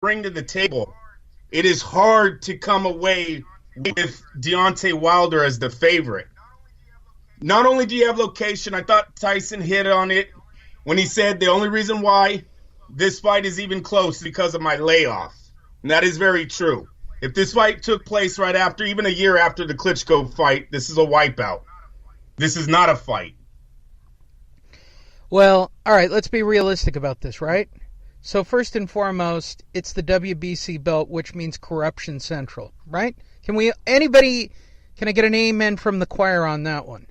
bring to the table, it is hard to come away with Deontay Wilder as the favorite. Not only do you have location, I thought Tyson hit on it when he said the only reason why this fight is even close is because of my layoff. And that is very true. If this fight took place right after, even a year after the Klitschko fight, this is a wipeout. This is not a fight. Well, all right, let's be realistic about this, right? So first and foremost, it's the WBC belt, which means corruption central, right? Can I get an amen from the choir on that one?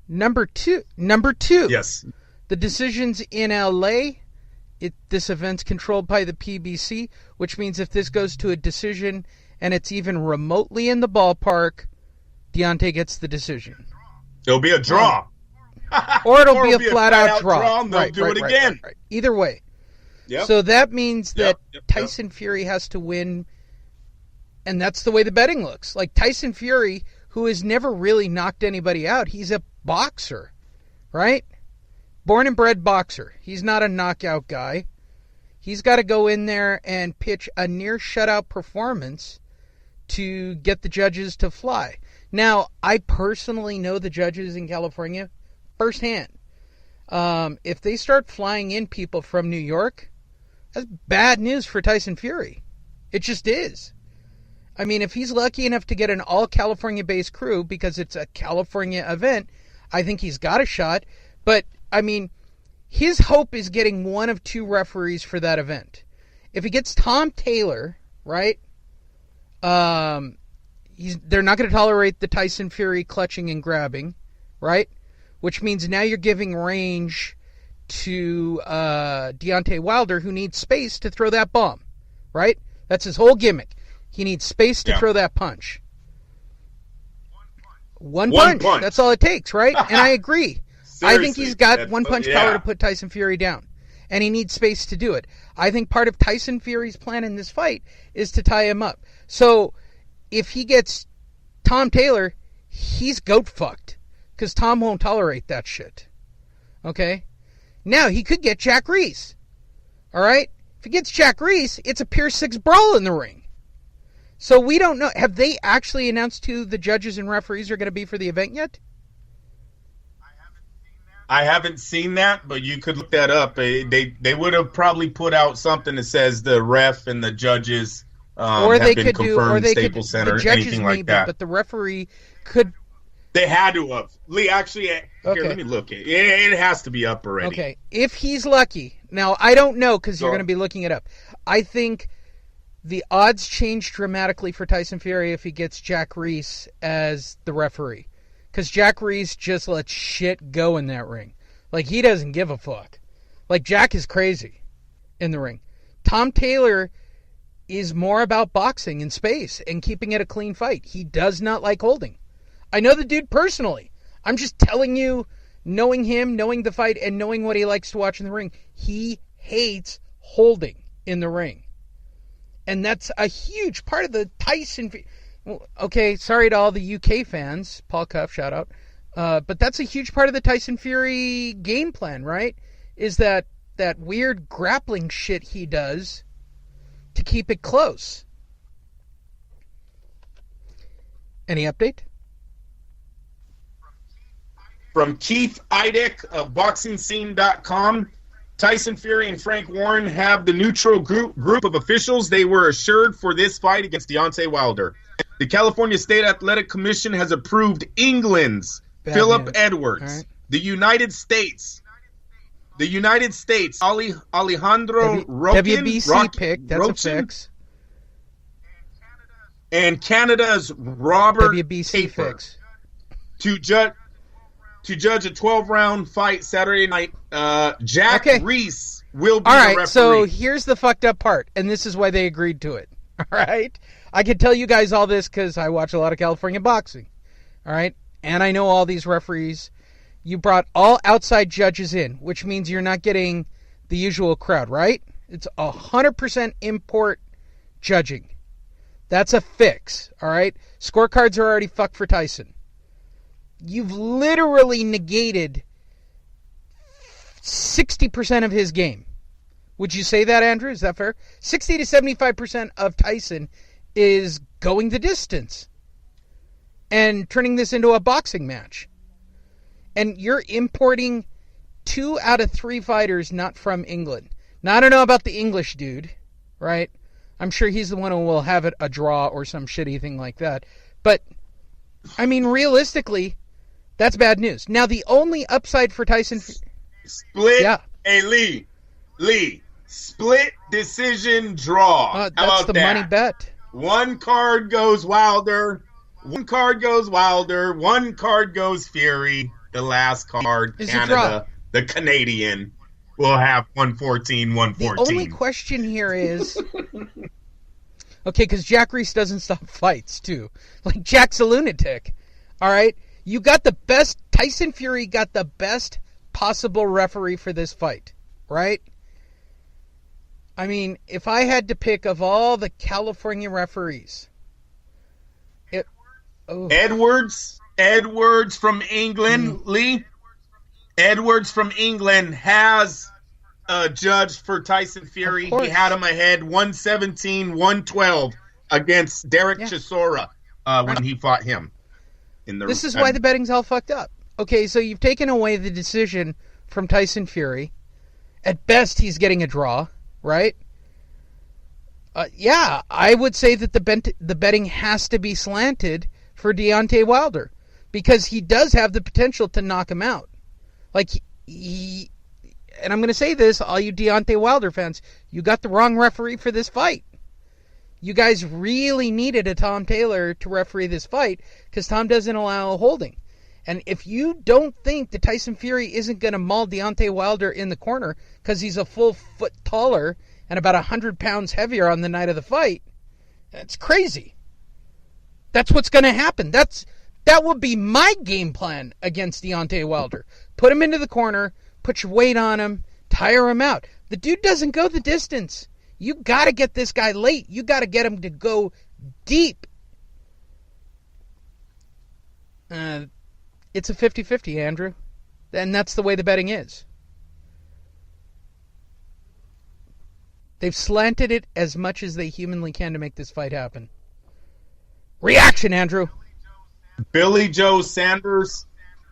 Number two. Yes. The decisions in LA, this event's controlled by the PBC, which means if this goes to a decision and it's even remotely in the ballpark, Deontay gets the decision. It'll be a draw. Or it'll be a flat-out draw. And they'll do it again. Right. Either way. Yep. So that means that Tyson Fury has to win, and that's the way the betting looks. Like Tyson Fury, who has never really knocked anybody out, he's a boxer, right? Born and bred boxer. He's not a knockout guy. He's got to go in there and pitch a near shutout performance to get the judges to fly. Now, I personally know the judges in California firsthand. If they start flying in people from New York, that's bad news for Tyson Fury. It just is. I mean, if he's lucky enough to get an all-California-based crew because it's a California event, I think he's got a shot. But, I mean, his hope is getting one of two referees for that event. If he gets Tom Taylor, right, they're not going to tolerate the Tyson Fury clutching and grabbing, right? Which means now you're giving range to Deontay Wilder, who needs space to throw that bomb, right? That's his whole gimmick. He needs space to throw that punch. One punch. That's all it takes, right? And I agree. I think he's got one punch power to put Tyson Fury down. And he needs space to do it. I think part of Tyson Fury's plan in this fight is to tie him up. So if he gets Tom Taylor, he's goat fucked. Because Tom won't tolerate that shit. Okay? Now, he could get Jack Reese. All right? If he gets Jack Reese, it's a Pier 6 brawl in the ring. So we don't know. Have they actually announced who the judges and referees are going to be for the event yet? I haven't seen that, but you could look that up. They would have probably put out something that says the ref and the judges or have they been could confirmed, or they Staples could, Center, the judges anything maybe, like that. But the referee could... They had to have. Lee, actually, here, let me look. It has to be up already. Okay, if he's lucky. Now, I don't know because you're going to be looking it up. I think the odds change dramatically for Tyson Fury if he gets Jack Reese as the referee. Because Jack Reese just lets shit go in that ring. Like, he doesn't give a fuck. Like, Jack is crazy in the ring. Tom Taylor is more about boxing in space and keeping it a clean fight. He does not like holding. I know the dude personally. I'm just telling you, knowing him, knowing the fight, and knowing what he likes to watch in the ring, he hates holding in the ring. And that's a huge part of the Tyson... Okay, sorry to all the UK fans. Paul Cuff, shout out. But that's a huge part of the Tyson Fury game plan, right? Is that weird grappling shit he does to keep it close. Any update? From Keith Idek of BoxingScene.com, Tyson Fury and Frank Warren have the neutral group of officials they were assured for this fight against Deontay Wilder. The California State Athletic Commission has approved England's Philip Edwards. Right. The United States, Alejandro Rokin. WBC pick, that's a fix. And Canada's Robert WBC Taper fix. To judge a 12-round fight Saturday night. Jack Reese will be the referee. So here's the fucked up part, and this is why they agreed to it. All right? I can tell you guys all this because I watch a lot of California boxing. All right? And I know all these referees. You brought all outside judges in, which means you're not getting the usual crowd, right? It's 100% import judging. That's a fix, all right? Scorecards are already fucked for Tyson. You've literally negated 60% of his game Would you say that, Andrew? Is that fair? 60 to 75% of Tyson is going the distance and turning this into a boxing match. And you're importing 2 out of 3 fighters not from England. Now, I don't know about the English dude, right? I'm sure he's the one who will have it a draw or some shitty thing like that. But, I mean, realistically, that's bad news. Now, the only upside for Tyson... Split. Yeah. Hey, Lee. Split decision draw. That's the money bet. One card goes Wilder. One card goes Fury. The last card, is Canada, the Canadian, will have 114. The only question here is... Okay, because Jack Reese doesn't stop fights, too. Like, Jack's a lunatic. All right? You got the best... Tyson Fury got the best possible referee for this fight, right? I mean, if I had to pick of all the California referees... Edwards from England, Lee. Edwards from England has judged for Tyson Fury. He had him ahead 117-112 against Derek Chisora when he fought him. This is why the betting's all fucked up. Okay, so you've taken away the decision from Tyson Fury. At best, he's getting a draw, right? Yeah, I would say that the betting has to be slanted for Deontay Wilder, because he does have the potential to knock him out. Like, and I'm going to say this, all you Deontay Wilder fans, you got the wrong referee for this fight. You guys really needed a Tom Taylor to referee this fight, because Tom doesn't allow holding. And if you don't think that Tyson Fury isn't going to maul Deontay Wilder in the corner because he's a full foot taller and about 100 pounds heavier on the night of the fight, that's crazy. That's what's going to happen. That would be my game plan against Deontay Wilder. Put him into the corner, put your weight on him, tire him out. The dude doesn't go the distance. You got to get this guy late. You got to get him to go deep. It's a 50-50, Andrew. And that's the way the betting is. They've slanted it as much as they humanly can to make this fight happen. Reaction, Andrew. Billy Joe Sanders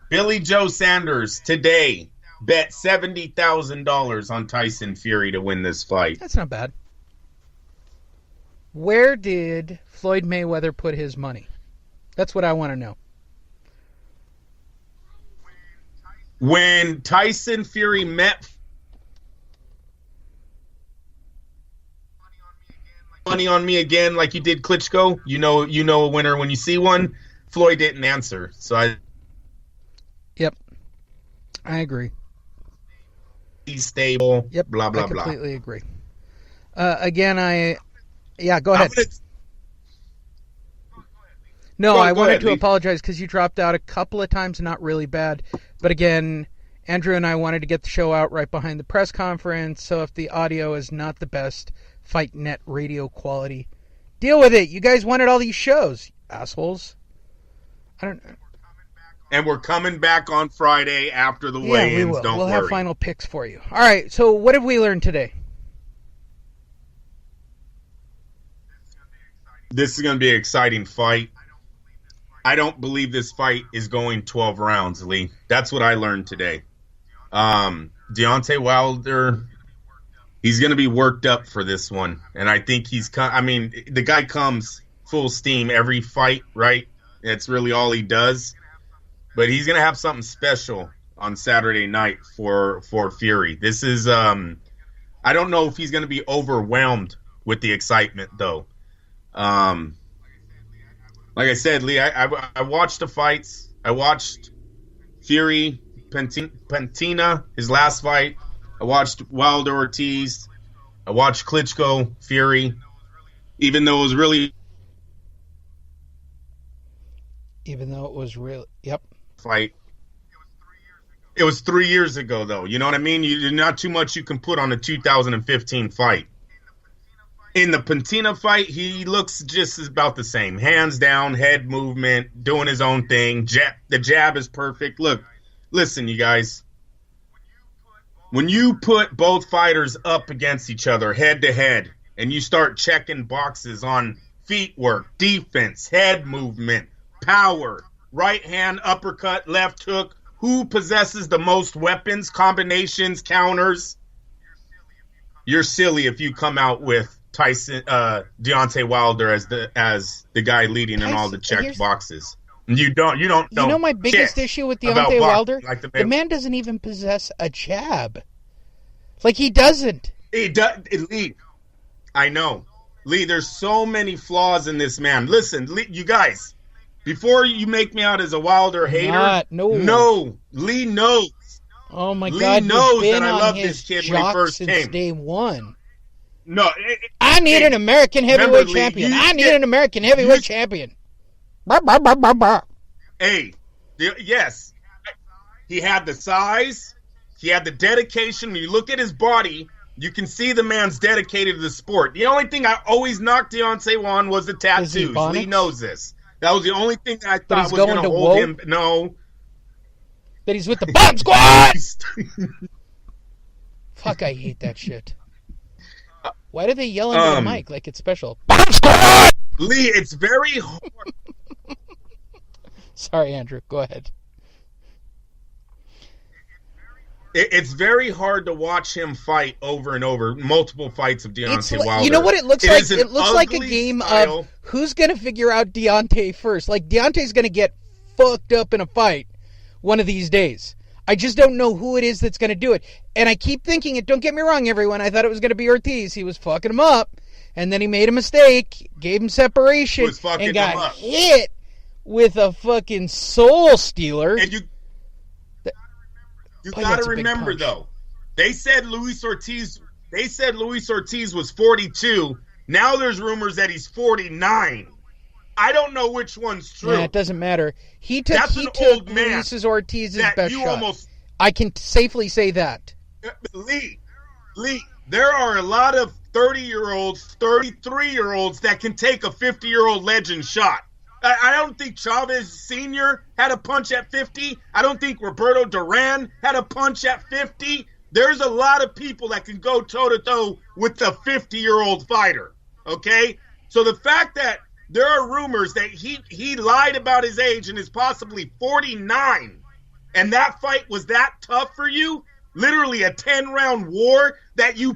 today bet $70,000 on Tyson Fury to win this fight. That's not bad. Where did Floyd Mayweather put his money? That's what I want to know. When Tyson Fury met money on me again like you did Klitschko, you know a winner when you see one. Floyd didn't answer, so Yep, I agree. He's stable. Yep, blah blah I blah. Completely agree. Go ahead. I wanted to apologize because you dropped out a couple of times, not really bad. But again, Andrew and I wanted to get the show out right behind the press conference, so if the audio is not the best Fight Net radio quality, deal with it. You guys wanted all these shows, assholes. I don't know. And we're coming back on Friday after the weigh-ins. We'll have final picks for you. All right, so what have we learned today? This is going to be an exciting fight. I don't believe this fight is going 12 rounds, Lee. That's what I learned today. Deontay Wilder, he's going to be worked up for this one. And I think the guy comes full steam every fight, right? That's really all he does. But he's going to have something special on Saturday night for Fury. This is, I don't know if he's going to be overwhelmed with the excitement, though. Like I said, Lee, I watched the fights. I watched Fury, Pentina, his last fight. I watched Wilder Ortiz. I watched Klitschko, Fury. Even though it was really... Yep. Fight. It was 3 years ago, though. You know what I mean? There's not too much you can put on a 2015 fight. In the Pentina fight, he looks just about the same. Hands down, head movement, doing his own thing. The jab is perfect. Look, listen, you guys. when you put both fighters up against each other head to head and you start checking boxes on feet work, defense, head movement, power, right hand, uppercut, left hook, who possesses the most weapons, combinations, counters, you're silly if you come out with Tyson, Deontay Wilder as the guy leading in all the checked boxes. You don't know. You know my biggest issue with Deontay Wilder? Like the man doesn't even possess a jab. Like, he doesn't. Lee, I know. Lee, there's so many flaws in this man. Listen, Lee, you guys, before you make me out as a Wilder hater, no, Lee knows. Oh my God! Lee knows that I love this kid when he first since came. Day one. No, I need an American heavyweight champion. I need an American heavyweight champion. Hey, yes, he had the size, he had the dedication. When you look at his body, you can see the man's dedicated to the sport. The only thing I always knocked Deontay on was the tattoos. Lee knows this. That was the only thing that I thought was going to hold him. No. That he's with the bomb squad. Fuck, I hate that shit. Why do they yell into the mic like it's special? Bomb squad! Lee, it's very hard. Sorry, Andrew. Go ahead. It's very hard to watch him fight over and over. Multiple fights of Deontay Wilder. You know what it looks like? It looks like a game of who's going to figure out Deontay first. Like, Deontay's going to get fucked up in a fight one of these days. I just don't know who it is that's going to do it. And I keep thinking it. Don't get me wrong, everyone. I thought it was going to be Ortiz. He was fucking him up. And then he made a mistake, gave him separation, and got hit with a fucking soul stealer. And you got to remember, though, they said Luis Ortiz was 42. Now there's rumors that he's 49. I don't know which one's true. Yeah, it doesn't matter. He took Luis Ortiz's best shot. I can safely say that. Lee, there are a lot of 30-year-olds, 33-year-olds that can take a 50-year-old legend shot. I don't think Chavez Sr. had a punch at 50. I don't think Roberto Duran had a punch at 50. There's a lot of people that can go toe-to-toe with the 50-year-old fighter, okay? So the fact that there are rumors that he lied about his age and is possibly 49, and that fight was that tough for you, literally a 10-round war that you...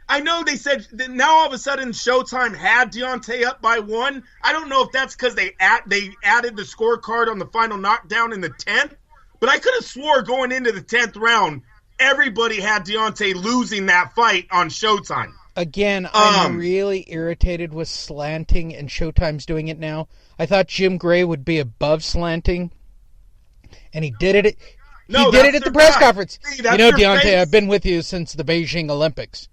I know they said that now all of a sudden Showtime had Deontay up by 1. I don't know if that's because they added the scorecard on the final knockdown in the 10th, but I could have swore going into the 10th round, everybody had Deontay losing that fight on Showtime. Again, I'm really irritated with slanting, and Showtime's doing it now. I thought Jim Gray would be above slanting, and he did it. He did it at the press conference. See, you know, Deontay, face. I've been with you since the Beijing Olympics.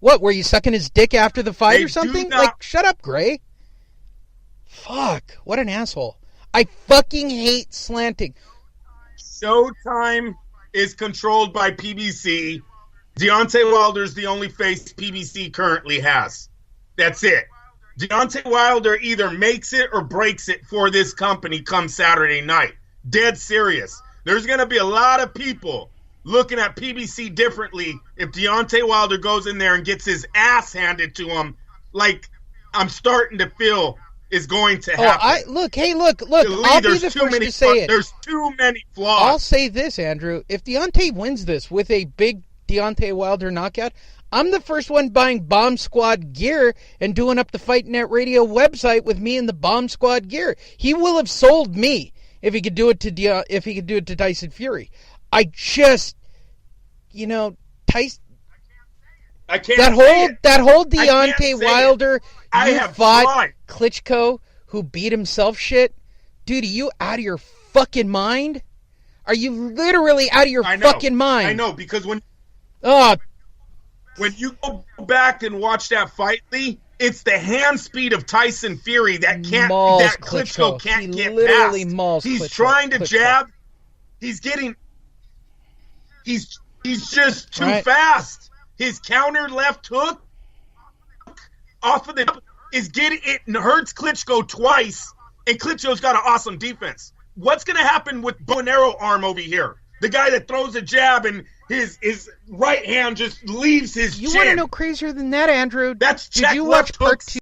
What, were you sucking his dick after the fight or something? Like, shut up, Gray. Fuck, what an asshole. I fucking hate slanting. Showtime is controlled by PBC. Deontay Wilder's the only face PBC currently has. That's it. Deontay Wilder either makes it or breaks it for this company come Saturday night. Dead serious. There's going to be a lot of people looking at PBC differently if Deontay Wilder goes in there and gets his ass handed to him, like I'm starting to feel is going to happen. Look, I'll be the first to say it. There's too many flaws. I'll say this, Andrew. If Deontay wins this with a big Deontay Wilder knockout, I'm the first one buying Bomb Squad gear and doing up the Fight Net Radio website with me in the Bomb Squad gear. He will have sold me if he could do it to Tyson Fury. I just, Tyson. I can't. That whole Deontay Wilder, you fought Klitschko, who beat himself shit. Dude, are you out of your fucking mind? Are you literally out of your fucking mind? I know, because when you go back and watch that fight, Lee, it's the hand speed of Tyson Fury that Klitschko can't get past. He's trying to jab. He's just too fast. His counter left hook off of it hurts Klitschko twice, and Klitschko's got an awesome defense. What's going to happen with bow and arrow arm over here? The guy that throws a jab and his right hand just leaves his chin. You want to know crazier than that, Andrew? That's check Did you watch left part hooks.